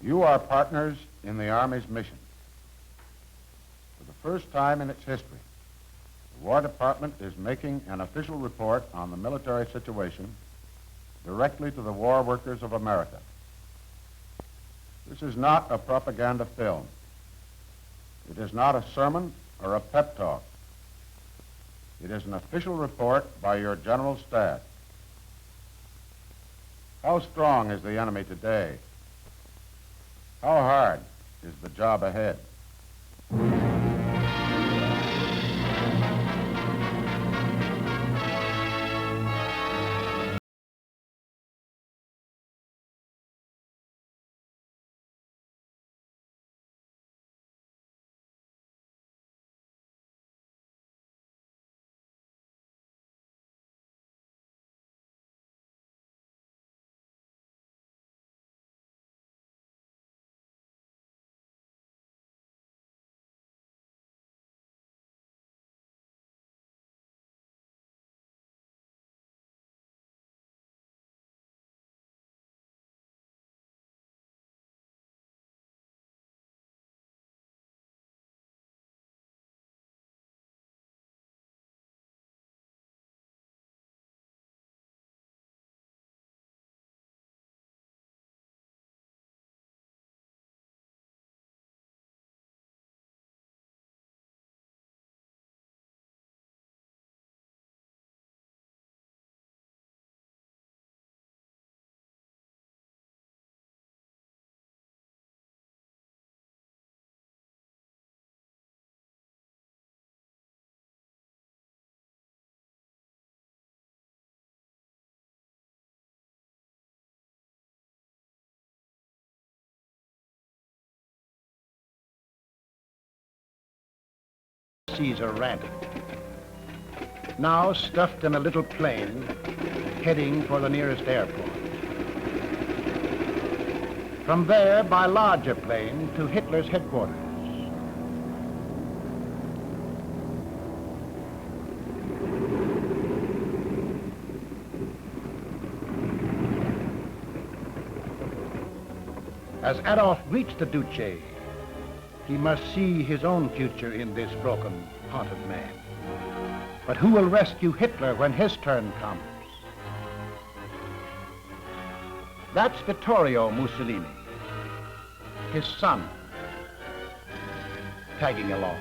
You are partners in the Army's mission. For the first time in its history, the War Department is making an official report on the military situation directly to the war workers of America. This is not a propaganda film. It is not a sermon or a pep talk. It is an official report by your General Staff. How strong is the enemy today? How hard is the job ahead? Caesar ran. Now stuffed in a little plane, heading for the nearest airport. From there, by larger plane, to Hitler's headquarters. As Adolf reached the Duce, he must see his own future in this broken, haunted man. But who will rescue Hitler when his turn comes? That's Vittorio Mussolini, his son, tagging along.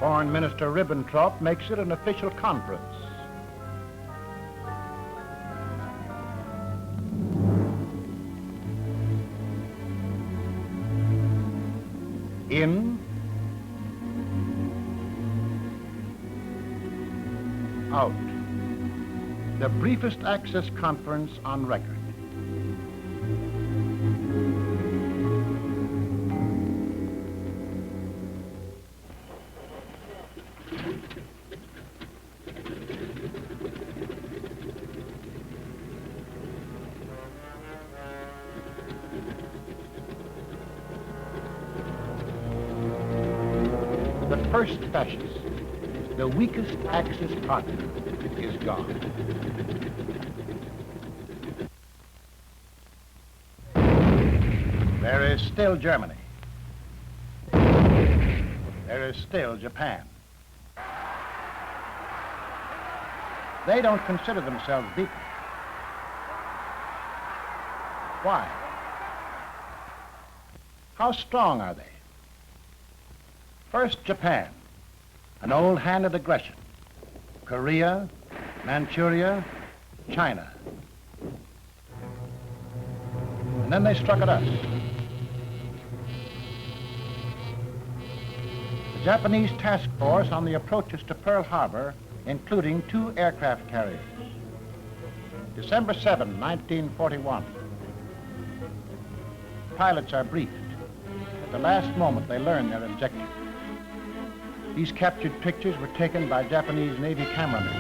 Foreign Minister Ribbentrop makes it an official conference. In, out. The briefest access conference on record. The first fascist, the weakest Axis partner, is gone. There is still Germany. There is still Japan. They don't consider themselves beaten. Why? How strong are they? First, Japan, an old hand at aggression. Korea, Manchuria, China. And then they struck at us. The Japanese task force on the approaches to Pearl Harbor, including 2 aircraft carriers. December 7, 1941. Pilots are briefed. At the last moment, they learn their objective. These captured pictures were taken by Japanese Navy cameramen.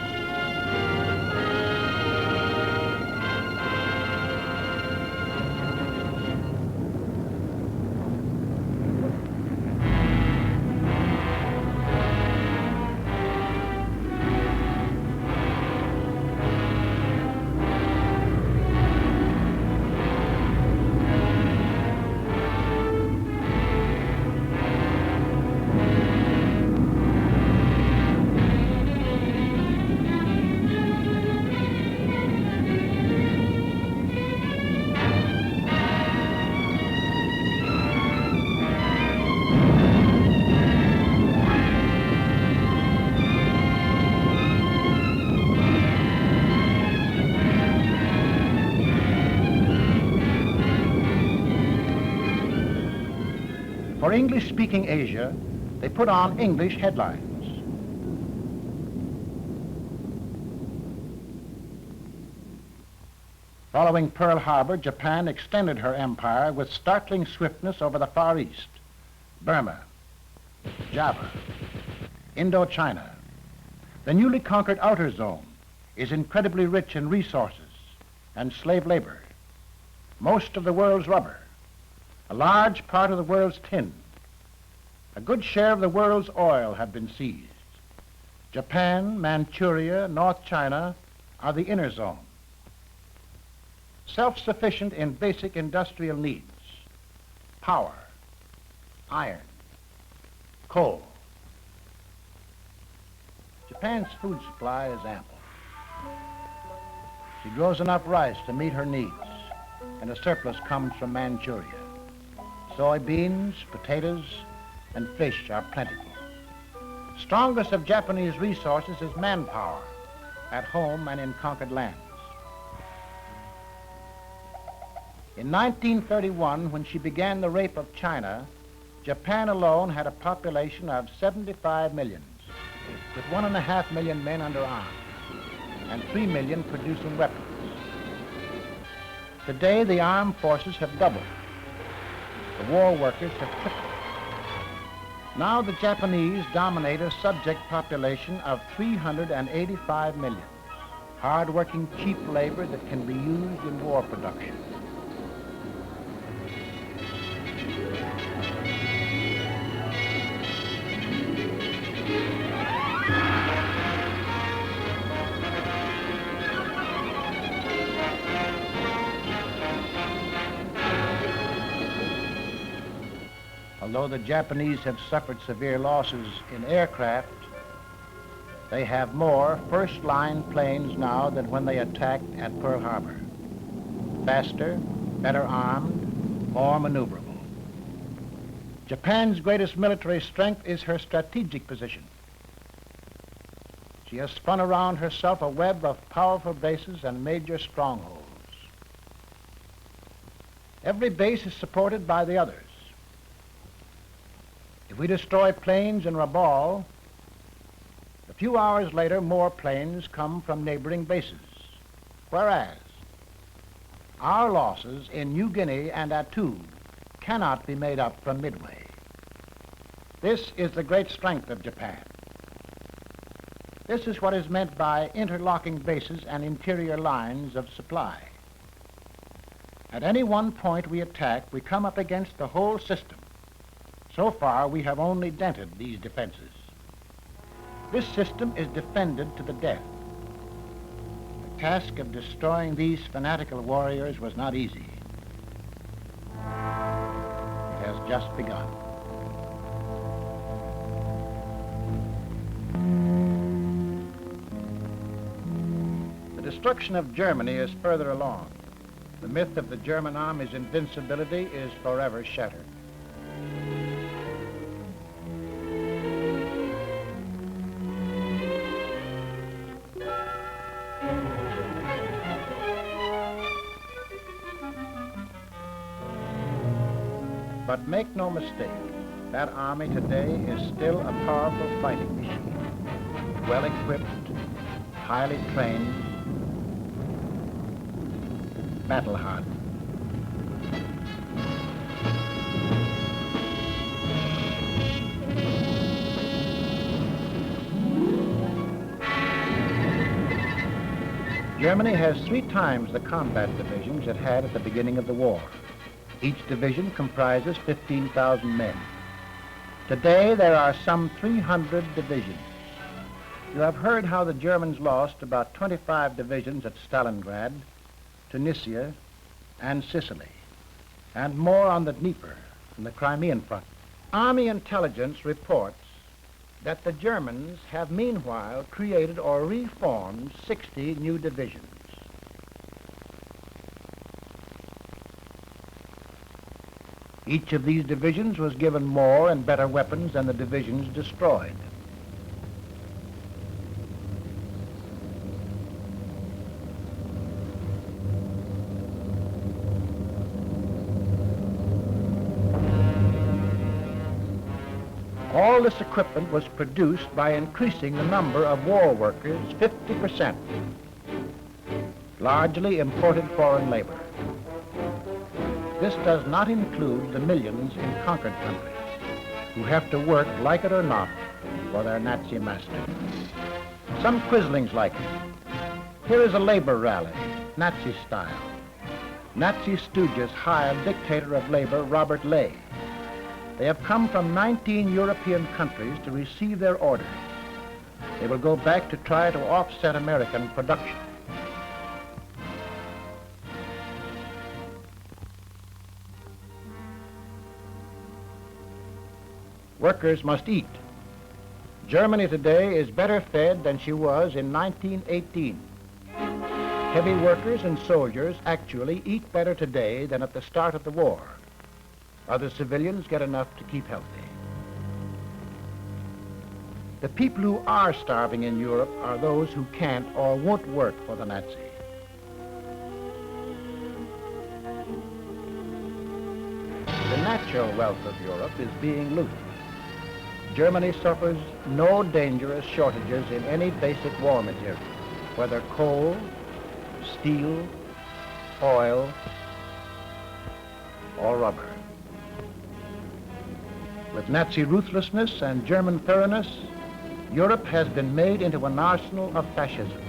For English-speaking Asia, they put on English headlines. Following Pearl Harbor, Japan extended her empire with startling swiftness over the Far East, Burma, Java, Indochina. The newly conquered outer zone is incredibly rich in resources and slave labor, most of the world's rubber, a large part of the world's tin. A good share of the world's oil have been seized. Japan, Manchuria, North China are the inner zone. Self-sufficient in basic industrial needs, power, iron, coal. Japan's food supply is ample. She grows enough rice to meet her needs, and a surplus comes from Manchuria. Soybeans, potatoes, and fish are plentiful. Strongest of Japanese resources is manpower, at home and in conquered lands. In 1931, when she began the rape of China, Japan alone had a population of 75 million, with 1.5 million men under arms and 3 million producing weapons. Today, the armed forces have doubled. The war workers have tripled. Now the Japanese dominate a subject population of 385 million, hard-working, cheap labor that can be used in war production. Although the Japanese have suffered severe losses in aircraft, they have more first-line planes now than when they attacked at Pearl Harbor. Faster, better armed, more maneuverable. Japan's greatest military strength is her strategic position. She has spun around herself a web of powerful bases and major strongholds. Every base is supported by the others. If we destroy planes in Rabaul, a few hours later, more planes come from neighboring bases. Whereas, our losses in New Guinea and Attu cannot be made up from Midway. This is the great strength of Japan. This is what is meant by interlocking bases and interior lines of supply. At any one point we attack, we come up against the whole system. So far, we have only dented these defenses. This system is defended to the death. The task of destroying these fanatical warriors was not easy. It has just begun. The destruction of Germany is further along. The myth of the German army's invincibility is forever shattered. But make no mistake, that army today is still a powerful fighting machine, well-equipped, highly trained, battle-hardened. Germany has 3 times the combat divisions it had at the beginning of the war. Each division comprises 15,000 men. Today, there are some 300 divisions. You have heard how the Germans lost about 25 divisions at Stalingrad, Tunisia, and Sicily, and more on the Dnieper and the Crimean front. Army intelligence reports that the Germans have meanwhile created or reformed 60 new divisions. Each of these divisions was given more and better weapons than the divisions destroyed. All this equipment was produced by increasing the number of war workers 50%, largely imported foreign labor. This does not include the millions in conquered countries who have to work, like it or not, for their Nazi master. Some quislings like it. Here is a labor rally, Nazi style. Nazi stooges hired dictator of labor Robert Ley. They have come from 19 European countries to receive their orders. They will go back to try to offset American production. Workers must eat. Germany today is better fed than she was in 1918. Heavy workers and soldiers actually eat better today than at the start of the war. Other civilians get enough to keep healthy. The people who are starving in Europe are those who can't or won't work for the Nazis. The natural wealth of Europe is being looted. Germany suffers no dangerous shortages in any basic war material, whether coal, steel, oil, or rubber. With Nazi ruthlessness and German thoroughness, Europe has been made into an arsenal of fascism.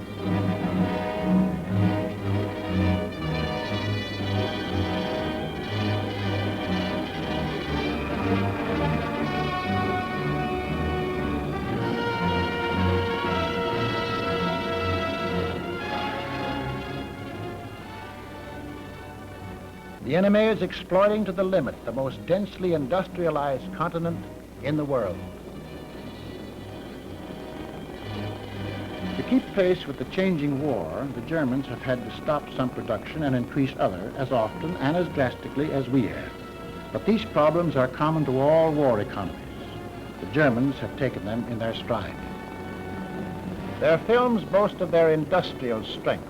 The enemy is exploiting to the limit the most densely industrialized continent in the world. To keep pace with the changing war, the Germans have had to stop some production and increase other as often and as drastically as we have. But these problems are common to all war economies. The Germans have taken them in their stride. Their films boast of their industrial strength.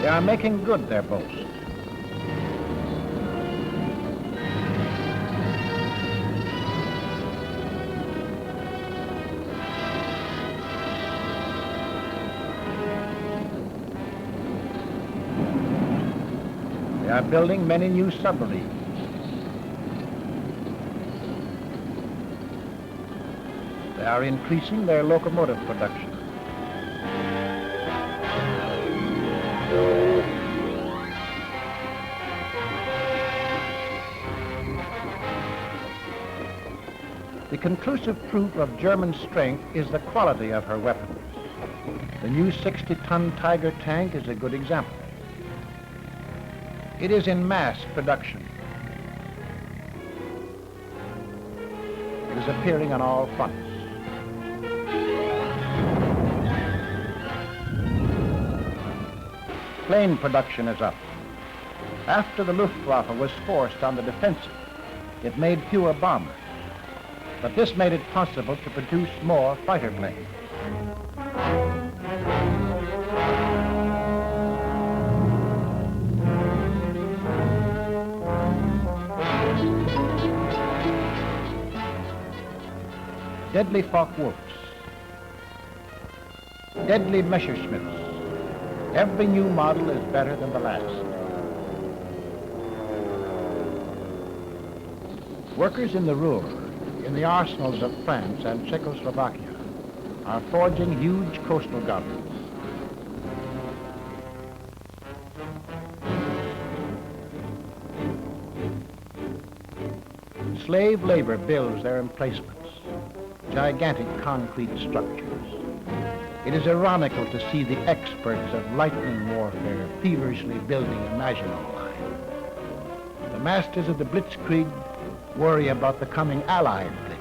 They are making good their boast. They are building many new submarines. They are increasing their locomotive production. The conclusive proof of German strength is the quality of her weapons. The new 60-ton Tiger tank is a good example. It is in mass production. It is appearing on all fronts. Plane production is up. After the Luftwaffe was forced on the defensive, it made fewer bombers. But this made it possible to produce more fighter planes. Deadly Focke-Wulfs, deadly Messerschmitts. Every new model is better than the last. Workers in the Ruhr, in the arsenals of France and Czechoslovakia, are forging huge coastal guns. Slave labor builds their emplacements, gigantic concrete structures. It is ironical to see the experts of lightning warfare feverishly building a Maginot Line. The masters of the Blitzkrieg worry about the coming Allied Blitz.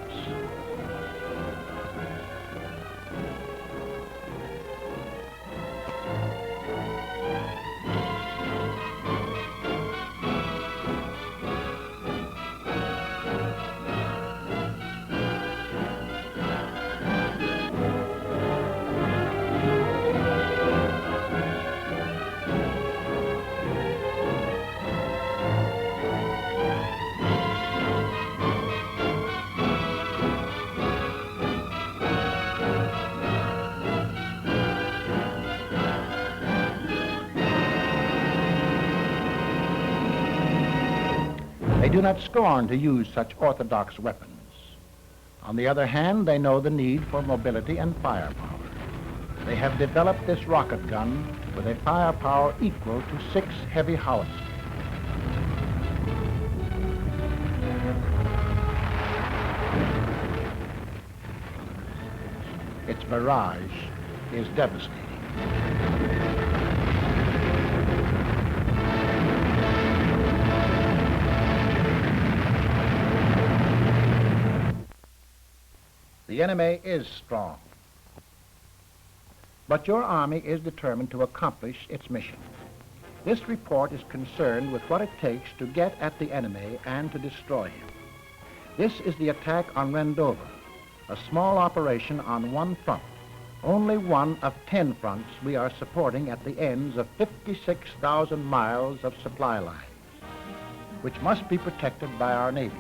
They do not scorn to use such orthodox weapons. On the other hand, they know the need for mobility and firepower. They have developed this rocket gun with a firepower equal to 6 heavy howitzers. Its barrage is devastating. The enemy is strong, but your Army is determined to accomplish its mission. This report is concerned with what it takes to get at the enemy and to destroy him. This is the attack on Rendova, a small operation on one front, only one of 10 fronts we are supporting at the ends of 56,000 miles of supply lines, which must be protected by our Navy.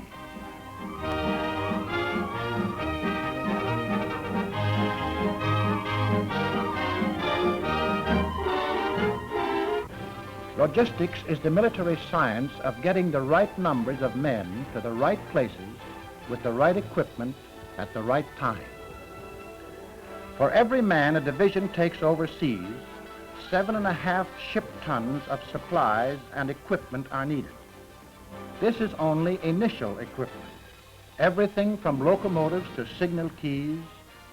Logistics is the military science of getting the right numbers of men to the right places with the right equipment at the right time. For every man a division takes overseas, 7.5 ship tons of supplies and equipment are needed. This is only initial equipment. Everything from locomotives to signal keys,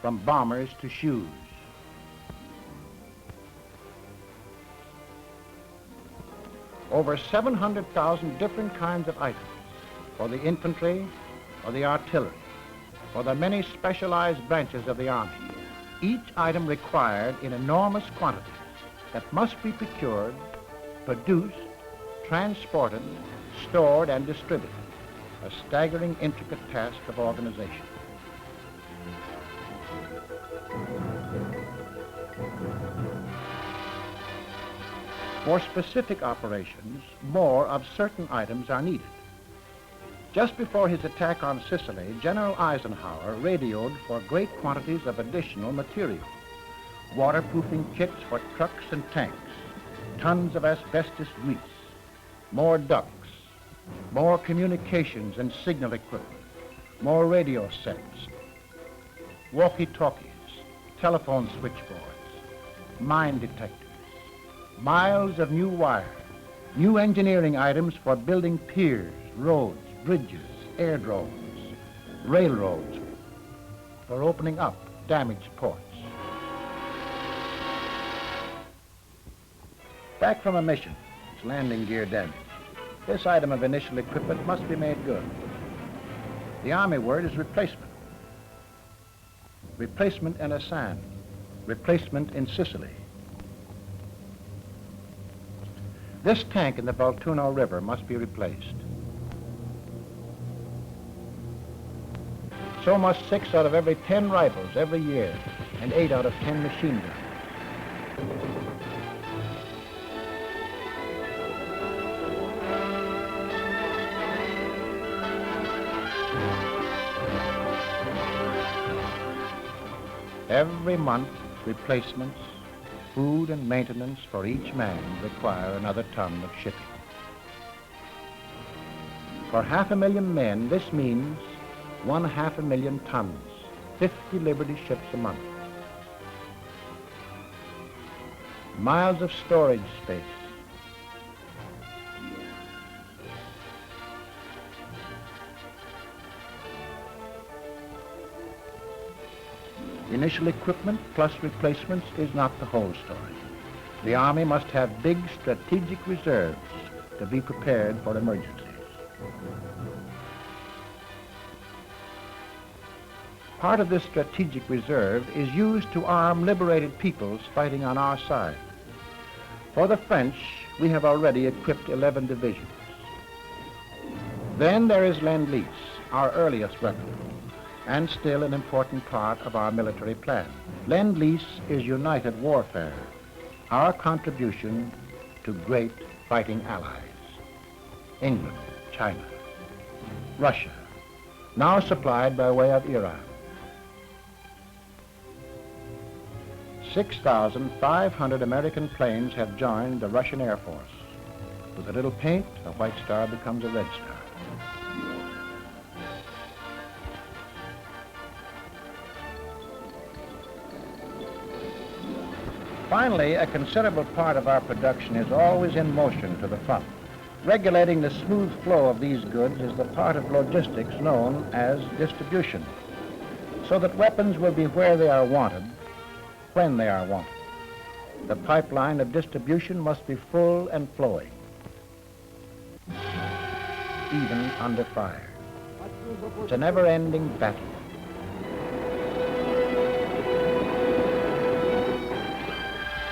from bombers to shoes. Over 700,000 different kinds of items for the infantry or the artillery, for the many specialized branches of the Army. Each item required in enormous quantities that must be procured, produced, transported, stored, and distributed. A staggering, intricate task of organization. For specific operations, more of certain items are needed. Just before his attack on Sicily, General Eisenhower radioed for great quantities of additional material. Waterproofing kits for trucks and tanks, tons of asbestos grease, more ducts, more communications and signal equipment, more radio sets, walkie-talkies, telephone switchboards, mine detectors, miles of new wire, new engineering items for building piers, roads, bridges, airdromes, railroads, for opening up damaged ports. Back from a mission, its landing gear damaged. This item of initial equipment must be made good. The Army word is replacement. Replacement in Asan, replacement in Sicily. This tank in the Volturno River must be replaced. So must 6 out of every 10 rifles every year, and 8 out of 10 machine guns. Every month, replacements, food and maintenance for each man require another ton of shipping. For 500,000 men, this means 500,000 tons, 50 Liberty ships a month. Miles of storage space. Initial equipment plus replacements is not the whole story. The Army must have big strategic reserves to be prepared for emergencies. Part of this strategic reserve is used to arm liberated peoples fighting on our side. For the French, we have already equipped 11 divisions. Then there is Lend-Lease, our earliest weapon, and still an important part of our military plan. Lend-Lease is united warfare, our contribution to great fighting allies. England, China, Russia, now supplied by way of Iran. 6,500 American planes have joined the Russian Air Force. With a little paint, a white star becomes a red star. Finally, a considerable part of our production is always in motion to the front. Regulating the smooth flow of these goods is the part of logistics known as distribution, so that weapons will be where they are wanted, when they are wanted. The pipeline of distribution must be full and flowing, even under fire. It's a never-ending battle.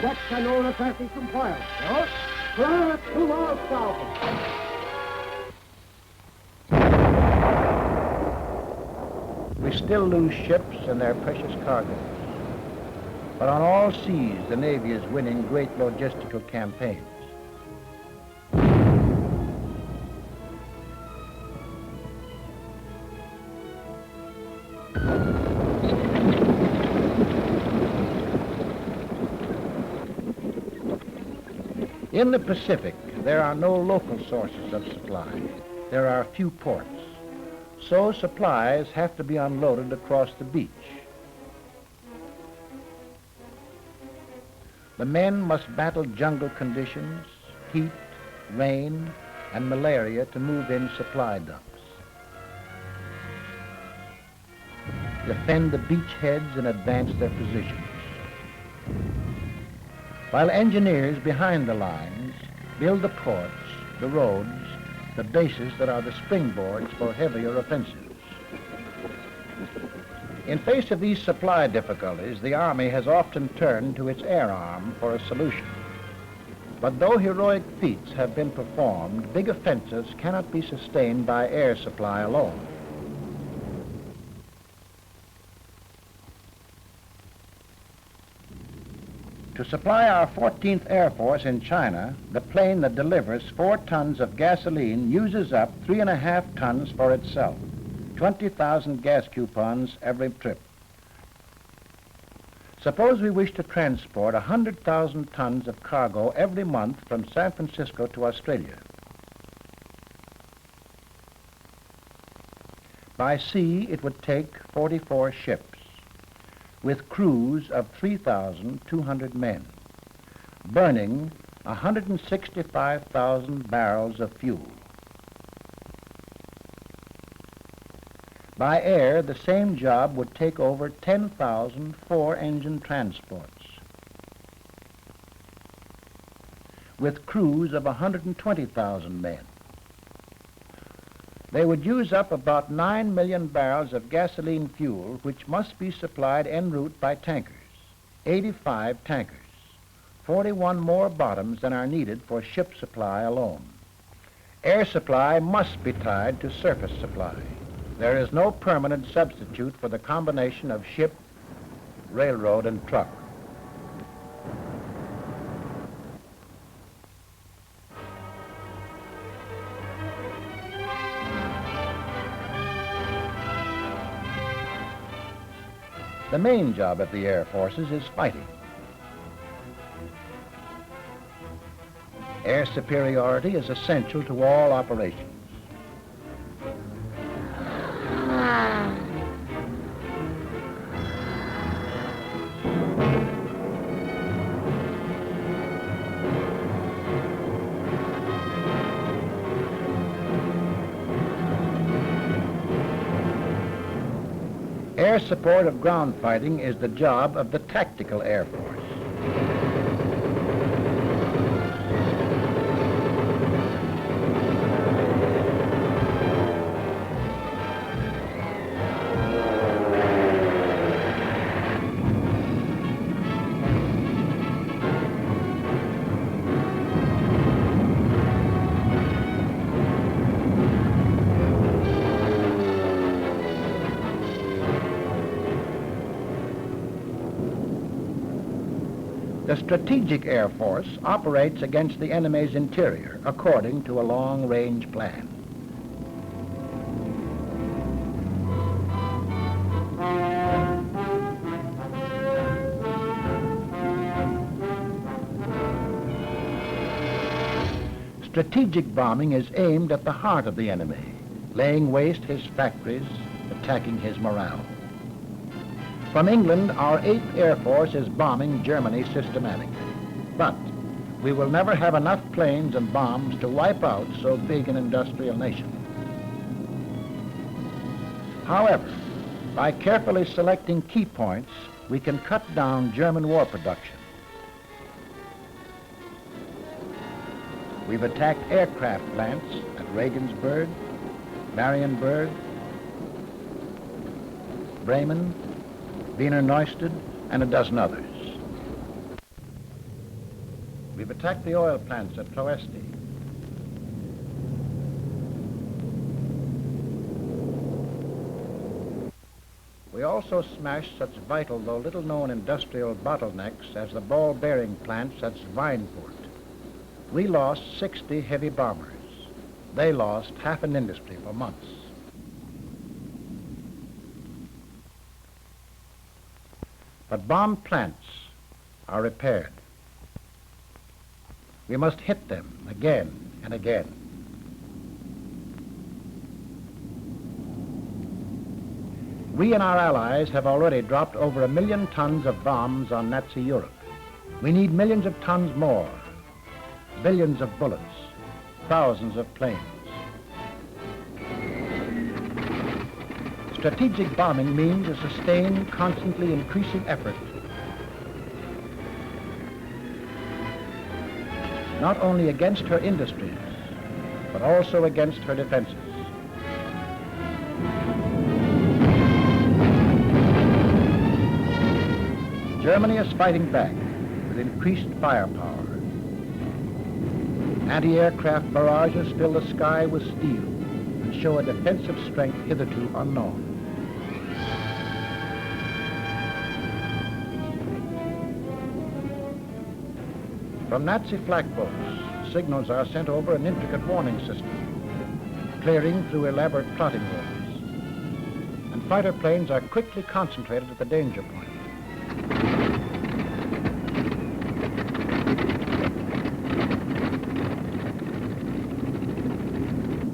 Check and all the traffic compliance. Yes? Clear 2 miles south. We still lose ships and their precious cargoes. But on all seas, the Navy is winning great logistical campaigns. In the Pacific, there are no local sources of supply. There are few ports. So supplies have to be unloaded across the beach. The men must battle jungle conditions, heat, rain, and malaria to move in supply dumps. Defend the beachheads and advance their positions. While engineers behind the lines build the ports, the roads, the bases that are the springboards for heavier offensives. In face of these supply difficulties, the Army has often turned to its air arm for a solution. But though heroic feats have been performed, big offensives cannot be sustained by air supply alone. To supply our 14th Air Force in China, the plane that delivers 4 tons of gasoline uses up 3.5 tons for itself, 20,000 gas coupons every trip. Suppose we wish to transport 100,000 tons of cargo every month from San Francisco to Australia. By sea, it would take 44 ships, with crews of 3,200 men, burning 165,000 barrels of fuel. By air, the same job would take over 10,000 4-engine transports, with crews of 120,000 men. They would use up about 9 million barrels of gasoline fuel, which must be supplied en route by tankers, 85 tankers, 41 more bottoms than are needed for ship supply alone. Air supply must be tied to surface supply. There is no permanent substitute for the combination of ship, railroad, and truck. The main job of the Air Forces is fighting. Air superiority is essential to all operations. Air support of ground fighting is the job of the Tactical Air Force. The Strategic Air Force operates against the enemy's interior according to a long-range plan. Strategic bombing is aimed at the heart of the enemy, laying waste his factories, attacking his morale. From England, our 8th Air Force is bombing Germany systematically. But we will never have enough planes and bombs to wipe out so big an industrial nation. However, by carefully selecting key points, we can cut down German war production. We've attacked aircraft plants at Regensburg, Marienburg, Bremen, Wiener Neustadt, and a dozen others. We've attacked the oil plants at Ploesti. We also smashed such vital, though little-known industrial bottlenecks as the ball bearing plants at Schweinfurt. We lost 60 heavy bombers. They lost half an industry for months. But bomb plants are repaired. We must hit them again and again. We and our allies have already dropped over 1 million tons of bombs on Nazi Europe. We need millions of tons more, billions of bullets, thousands of planes. Strategic bombing means a sustained, constantly increasing effort not only against her industries, but also against her defenses. Germany is fighting back with increased firepower. Anti-aircraft barrages fill the sky with steel and show a defensive strength hitherto unknown. From Nazi flak boats, signals are sent over an intricate warning system, clearing through elaborate plotting holes. And fighter planes are quickly concentrated at the danger point.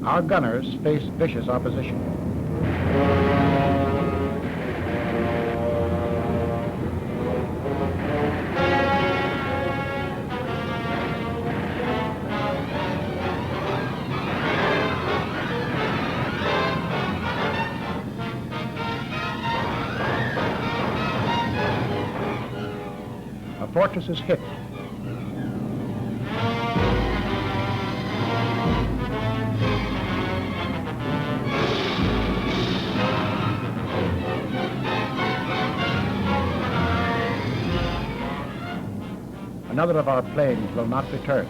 Our gunners face vicious opposition. A fortress is hit. Another of our planes will not return.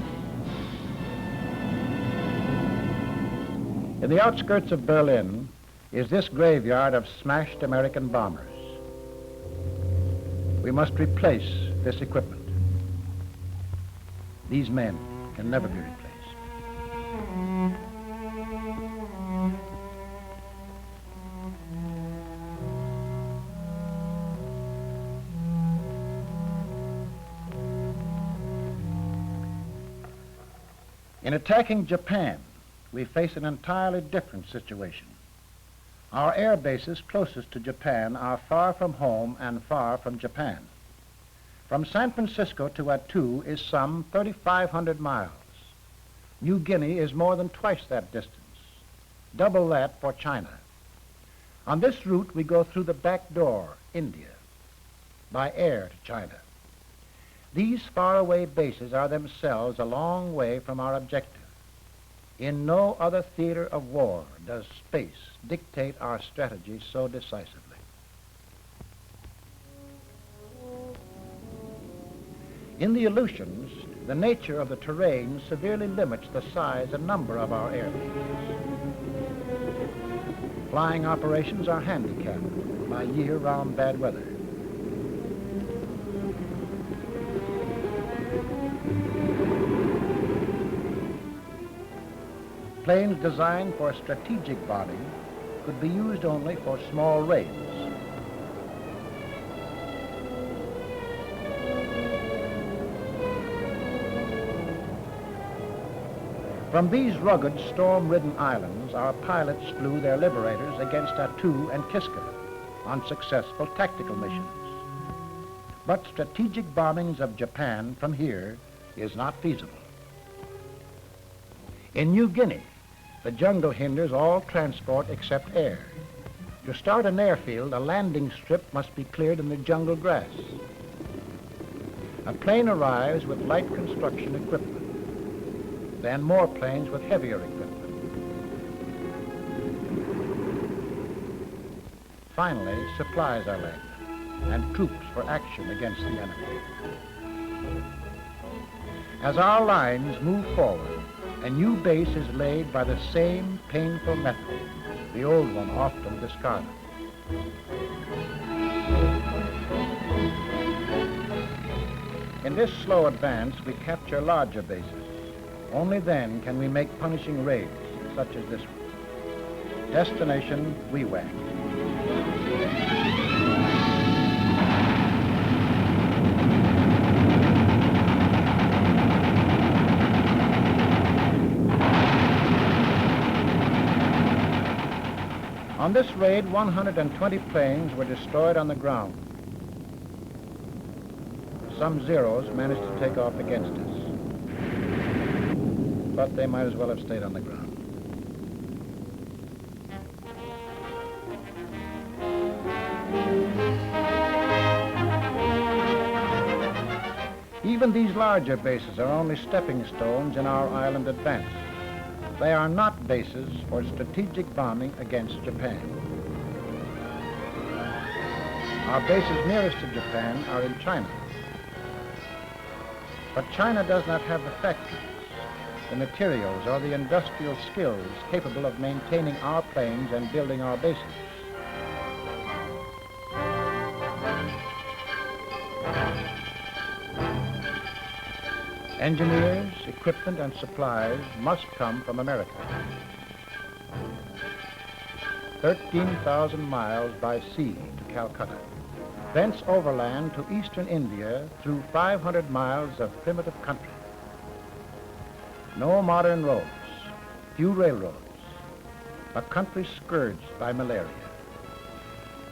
In the outskirts of Berlin is this graveyard of smashed American bombers. We must replace this equipment. These men can never be replaced. In attacking Japan, we face an entirely different situation. Our air bases closest to Japan are far from home and far from Japan. From San Francisco to Attu is some 3,500 miles. New Guinea is more than twice that distance, double that for China. On this route, we go through the back door, India, by air to China. These faraway bases are themselves a long way from our objective. In no other theater of war does space dictate our strategy so decisively. In the Aleutians, the nature of the terrain severely limits the size and number of our airfields. Flying operations are handicapped by year-round bad weather. Planes designed for strategic bombing could be used only for small raids. From these rugged, storm-ridden islands, our pilots flew their liberators against Attu and Kiska on successful tactical missions. But strategic bombings of Japan from here is not feasible. In New Guinea, the jungle hinders all transport except air. To start an airfield, a landing strip must be cleared in the jungle grass. A plane arrives with light construction equipment, then more planes with heavier equipment. Finally, supplies are landed and troops for action against the enemy. As our lines move forward, a new base is laid by the same painful method, the old one often discarded. In this slow advance, we capture larger bases. Only then can we make punishing raids, such as this one. Destination, Wewak. On this raid, 120 planes were destroyed on the ground. Some Zeros managed to take off against us, but they might as well have stayed on the ground. Even these larger bases are only stepping stones in our island advance. They are not bases for strategic bombing against Japan. Our bases nearest to Japan are in China. But China does not have the factories, the materials, or the industrial skills capable of maintaining our planes and building our bases. Engineers, equipment, and supplies must come from America. 13,000 miles by sea to Calcutta. Thence overland to eastern India through 500 miles of primitive country. No modern roads, few railroads, a country scourged by malaria.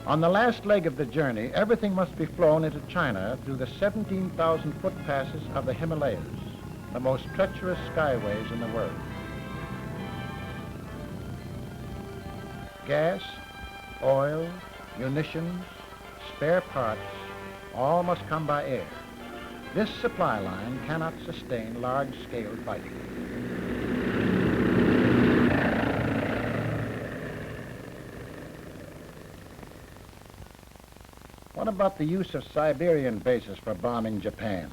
On the last leg of the journey, everything must be flown into China through the 17,000-foot passes of the Himalayas, the most treacherous skyways in the world. Gas, oil, munitions, spare parts, all must come by air. This supply line cannot sustain large-scale fighting. What about the use of Siberian bases for bombing Japan?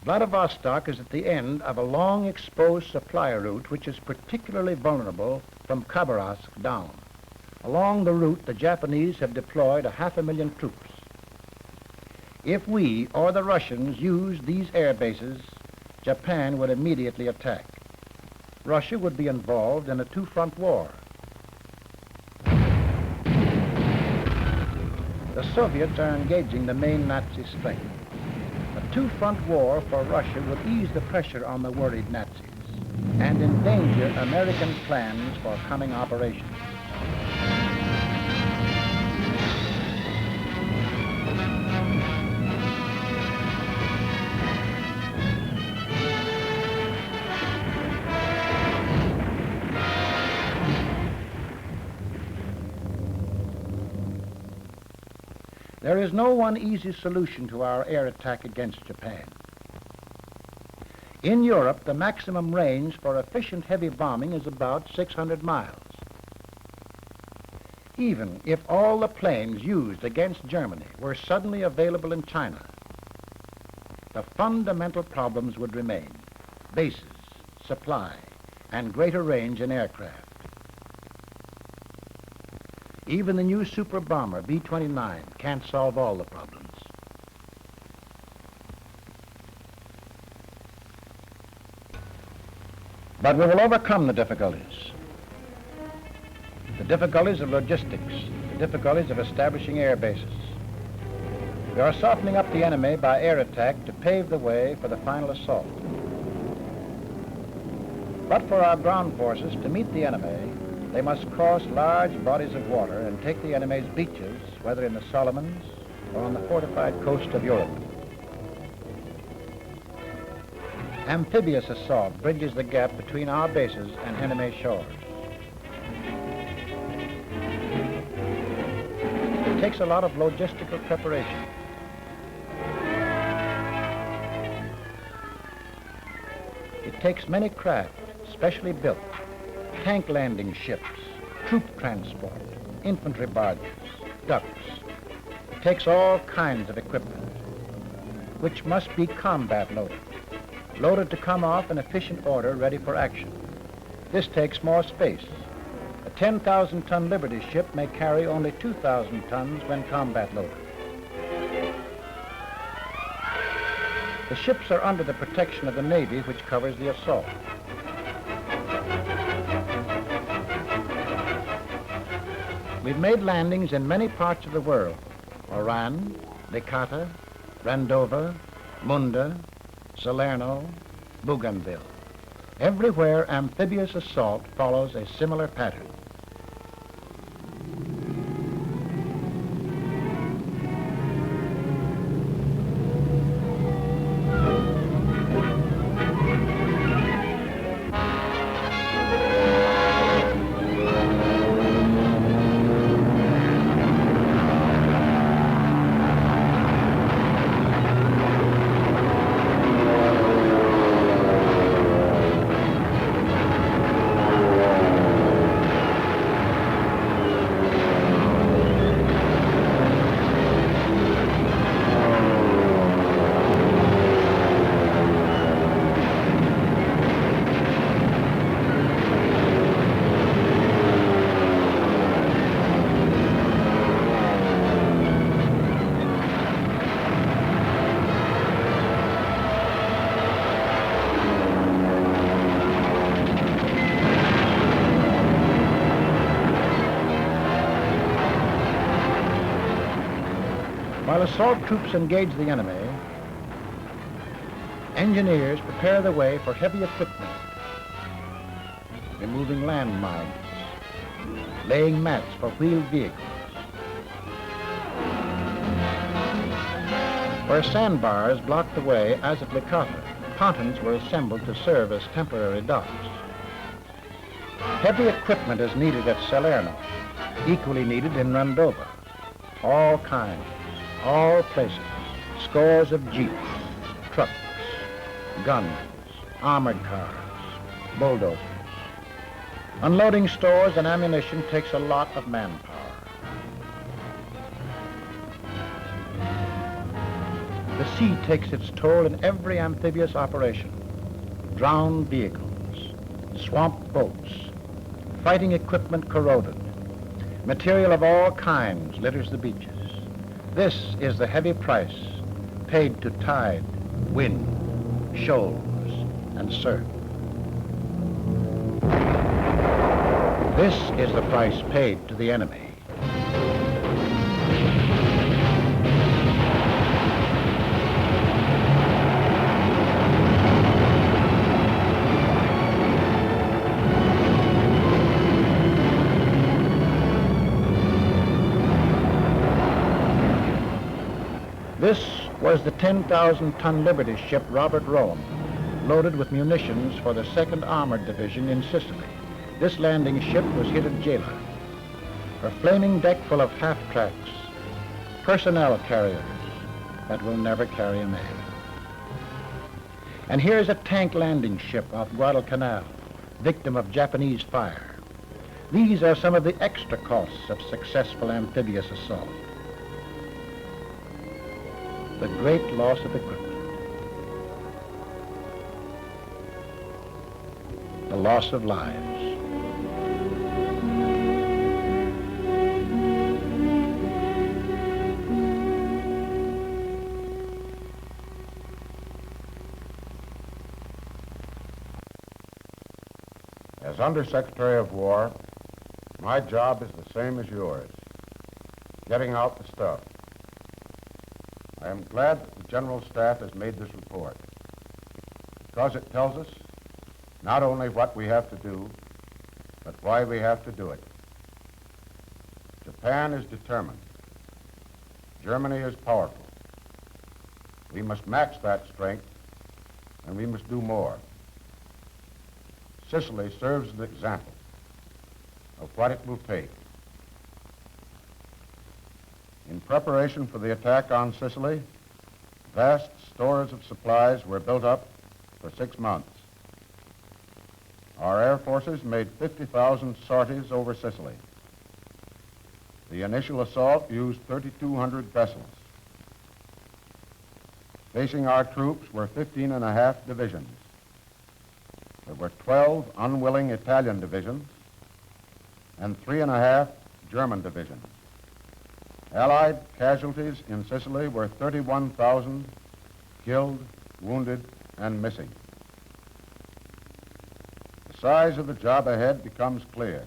Vladivostok is at the end of a long exposed supply route which is particularly vulnerable from Khabarovsk down. Along the route, the Japanese have deployed 500,000 troops. If we or the Russians used these air bases, Japan would immediately attack. Russia would be involved in a two-front war. The Soviets are engaging the main Nazi strength. A two-front war for Russia would ease the pressure on the worried Nazis and endanger American plans for coming operations. There is no one easy solution to our air attack against Japan. In Europe, the maximum range for efficient heavy bombing is about 600 miles. Even if all the planes used against Germany were suddenly available in China, the fundamental problems would remain: bases, supply, and greater range in aircraft. Even the new super bomber B-29 can't solve all the problems. But we will overcome the difficulties. The difficulties of logistics, the difficulties of establishing air bases. We are softening up the enemy by air attack to pave the way for the final assault. But for our ground forces to meet the enemy, They must cross large bodies of water and take the enemy's beaches, whether in the Solomons or on the fortified coast of Europe. Amphibious assault bridges the gap between our bases and enemy shores. It takes a lot of logistical preparation. It takes many craft, specially built, tank landing ships, troop transport, infantry barges, ducks. It takes all kinds of equipment, which must be combat loaded to come off in efficient order, ready for action. This takes more space. A 10,000-ton Liberty ship may carry only 2,000 tons when combat loaded. The ships are under the protection of the Navy, which covers the assault. We've made landings in many parts of the world: Oran, Licata, Rendova, Munda, Salerno, Bougainville. Everywhere, amphibious assault follows a similar pattern. While assault troops engage the enemy, engineers prepare the way for heavy equipment, removing landmines, laying mats for wheeled vehicles. Where sandbars blocked the way, as at Licata, pontons were assembled to serve as temporary docks. Heavy equipment is needed at Salerno, equally needed in Rendova. All kinds, all places, scores of jeeps, trucks, guns, armored cars, bulldozers. Unloading stores and ammunition takes a lot of manpower. The sea takes its toll in every amphibious operation. Drowned vehicles, swamped boats, fighting equipment corroded. Material of all kinds litters the beaches. This is the heavy price paid to tide, wind, shoals, and surf. This is the price paid to the enemy. This was the 10,000-ton Liberty ship Robert Rome, loaded with munitions for the 2nd Armored Division in Sicily. This landing ship was hit at Gela. Her flaming deck full of half-tracks, personnel carriers that will never carry a man. And here's a tank landing ship off Guadalcanal, victim of Japanese fire. These are some of the extra costs of successful amphibious assault. The great loss of equipment, the loss of lives. As Undersecretary of War, my job is the same as yours, getting out the stuff. I am glad that the General Staff has made this report, because it tells us not only what we have to do, but why we have to do it. Japan is determined. Germany is powerful. We must match that strength, and we must do more. Sicily serves as an example of what it will take. In preparation for the attack on Sicily, vast stores of supplies were built up for 6 months. Our air forces made 50,000 sorties over Sicily. The initial assault used 3,200 vessels. Facing our troops were 15 and a half divisions. There were 12 unwilling Italian divisions and 3 and a half German divisions. Allied casualties in Sicily were 31,000 killed, wounded, and missing. The size of the job ahead becomes clear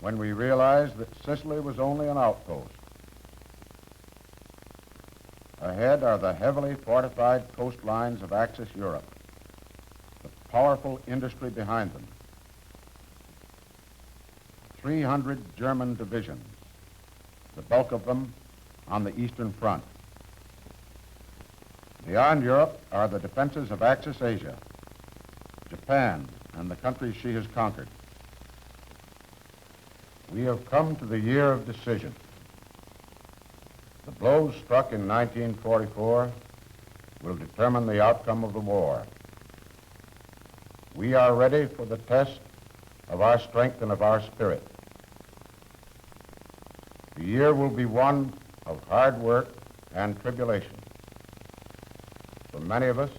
when we realize that Sicily was only an outpost. Ahead are the heavily fortified coastlines of Axis Europe, the powerful industry behind them. 300 German divisions, the bulk of them on the Eastern Front. Beyond Europe are the defenses of Axis Asia, Japan, and the countries she has conquered. We have come to the year of decision. The blows struck in 1944 will determine the outcome of the war. We are ready for the test of our strength and of our spirit. The year will be one of hard work and tribulation. For many of us,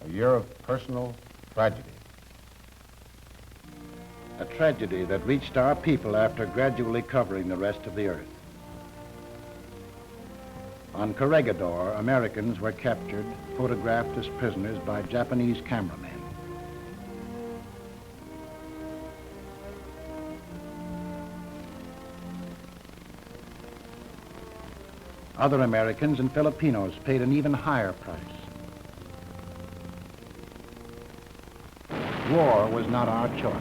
a year of personal tragedy. A tragedy that reached our people after gradually covering the rest of the earth. On Corregidor, Americans were captured, photographed as prisoners by Japanese cameramen. Other Americans and Filipinos paid an even higher price. War was not our choice.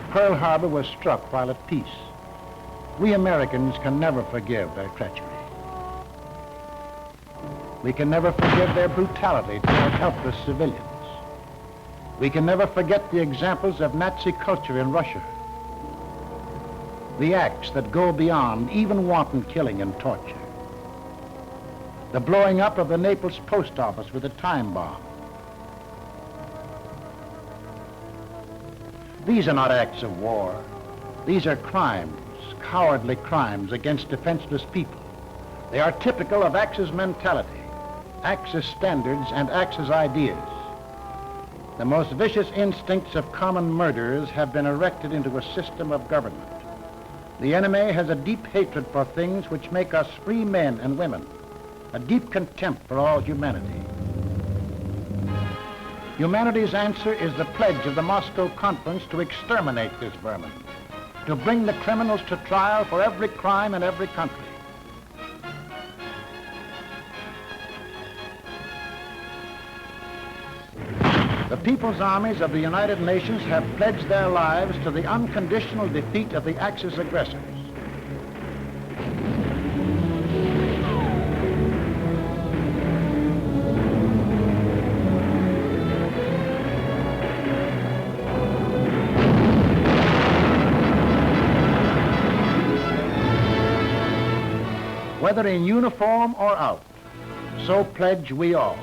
Pearl Harbor was struck while at peace. We Americans can never forgive their treachery. We can never forgive their brutality toward helpless civilians. We can never forget the examples of Nazi culture in Russia. The acts that go beyond even wanton killing and torture. The blowing up of the Naples post office with a time bomb. These are not acts of war. These are crimes, cowardly crimes against defenseless people. They are typical of Axis mentality, Axis standards, and Axis ideas. The most vicious instincts of common murderers have been erected into a system of government. The enemy has a deep hatred for things which make us free men and women, a deep contempt for all humanity. Humanity's answer is the pledge of the Moscow Conference to exterminate this vermin, to bring the criminals to trial for every crime in every country. The People's Armies of the United Nations have pledged their lives to the unconditional defeat of the Axis aggressors. Whether in uniform or out, so pledge we all.